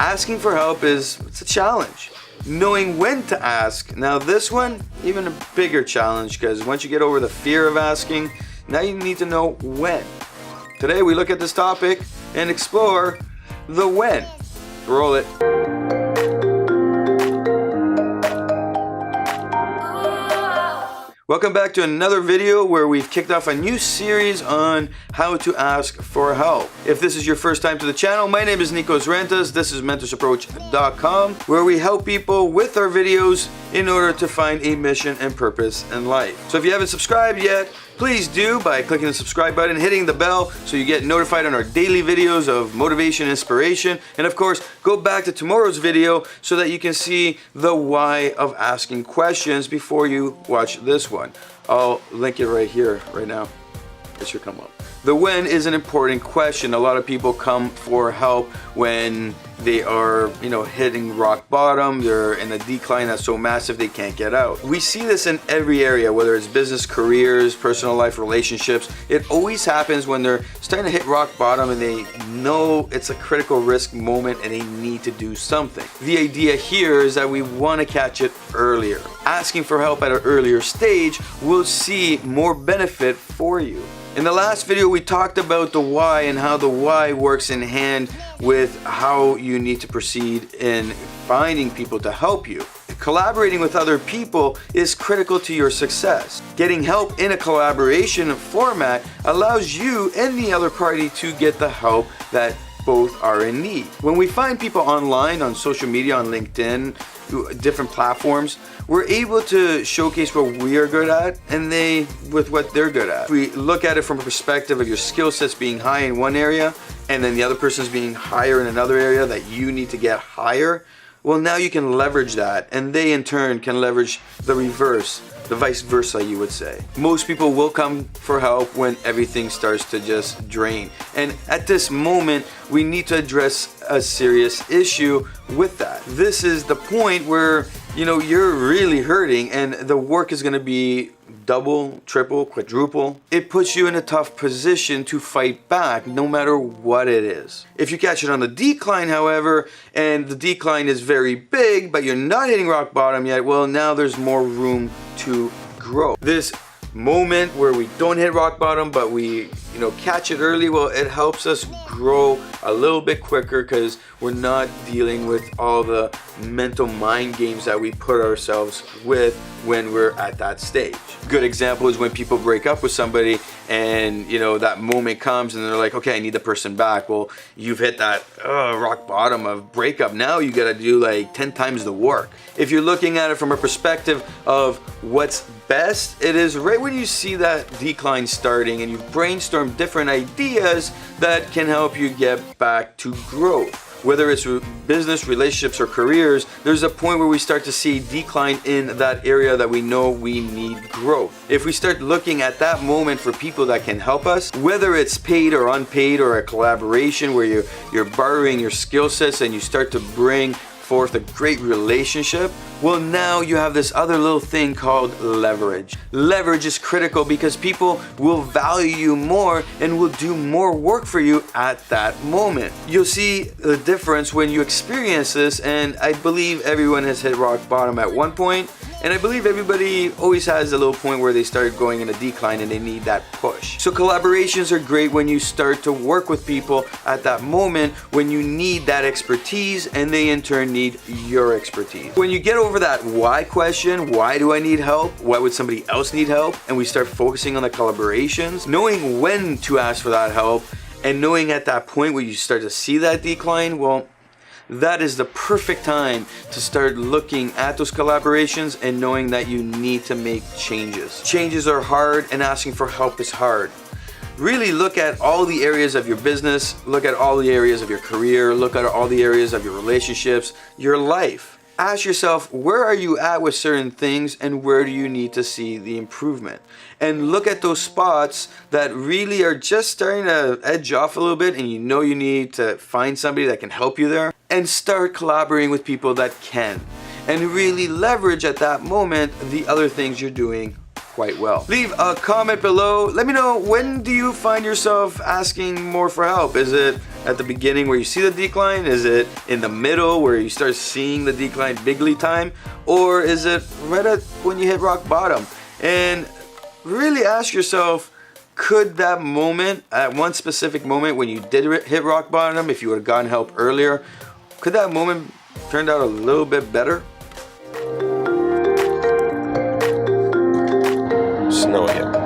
Asking for help it's a challenge. Knowing when to ask. Now this one, even a bigger challenge, because once you get over the fear of asking, now you need to know when. Today we look at this topic and explore the when. Roll it. Welcome back to another video where we've kicked off a new series on how to ask for help. If this is your first time to the channel, my name is Nikos Rentas. This is mentorsapproach.com, where we help people with our videos in order to find a mission and purpose in life. So if you haven't subscribed yet, please do by clicking the subscribe button, hitting the bell so you get notified on our daily videos of motivation, inspiration, and of course, go back to tomorrow's video so that you can see the why of asking questions before you watch this one. I'll link it right here, right now. It should come up. The when is an important question. A lot of people come for help when they are, hitting rock bottom. They're in a decline that's so massive they can't get out. We see this in every area, whether it's business, careers, personal life, relationships. It always happens when they're starting to hit rock bottom and they know it's a critical risk moment and they need to do something. The idea here is that we want to catch it earlier. Asking for help at an earlier stage will see more benefit for you. In the last video, we talked about the why and how the why works in hand with how you need to proceed in finding people to help you. Collaborating with other people is critical to your success. Getting help in a collaboration format allows you and the other party to get the help that both are in need. When we find people online, on social media, on LinkedIn, different platforms, we're able to showcase what we are good at and they with what they're good at. If we look at it from a perspective of your skill sets being high in one area and then the other person's being higher in another area that you need to get higher, well, now you can leverage that and they in turn can leverage the reverse, the vice versa, you would say. Most people will come for help when everything starts to just drain. And at this moment, we need to address a serious issue with that. This is the point where, you're really hurting and the work is gonna be double, triple, quadruple. It puts you in a tough position to fight back no matter what it is. If you catch it on the decline, however, and the decline is very big, but you're not hitting rock bottom yet, well, now there's more room to grow. This moment where we don't hit rock bottom, but we, catch it early, well, it helps us grow a little bit quicker because we're not dealing with all the mental mind games that we put ourselves with when we're at that stage. Good example is when people break up with somebody and that moment comes and they're like, okay, I need the person back. Well, you've hit that rock bottom of breakup. Now you got to do like 10 times the work. If you're looking at it from a perspective of what's best, it is right when you see that decline starting and you've brainstormed different ideas that can help you get back to growth. Whether it's business, relationships, or careers, there's a point where we start to see decline in that area that we know we need growth. If we start looking at that moment for people that can help us, whether it's paid or unpaid or a collaboration where you're borrowing your skill sets and you start to bring forth a great relationship, well, now you have this other little thing called leverage. Leverage is critical because people will value you more and will do more work for you at that moment. You'll see the difference when you experience this, and I believe everyone has hit rock bottom at one point, and I believe everybody always has a little point where they start going in a decline and they need that push. So collaborations are great when you start to work with people at that moment when you need that expertise and they in turn need your expertise. When you get over that why question, why do I need help? Why would somebody else need help? And we start focusing on the collaborations, knowing when to ask for that help and knowing at that point where you start to see that decline, well, that is the perfect time to start looking at those collaborations and knowing that you need to make changes. Changes are hard and asking for help is hard. Really look at all the areas of your business, look at all the areas of your career, look at all the areas of your relationships, your life. Ask yourself, where are you at with certain things and where do you need to see the improvement? And look at those spots that really are just starting to edge off a little bit and you know you need to find somebody that can help you there and start collaborating with people that can. And really leverage at that moment the other things you're doing quite well. Leave a comment below. Let me know, when do you find yourself asking more for help? Is it at the beginning where you see the decline? Is it in the middle where you start seeing the decline bigly time? Or is it right at when you hit rock bottom? And really ask yourself, could that moment, at one specific moment when you did hit rock bottom, if you would have gotten help earlier, could that moment turned out a little bit better? Snow here.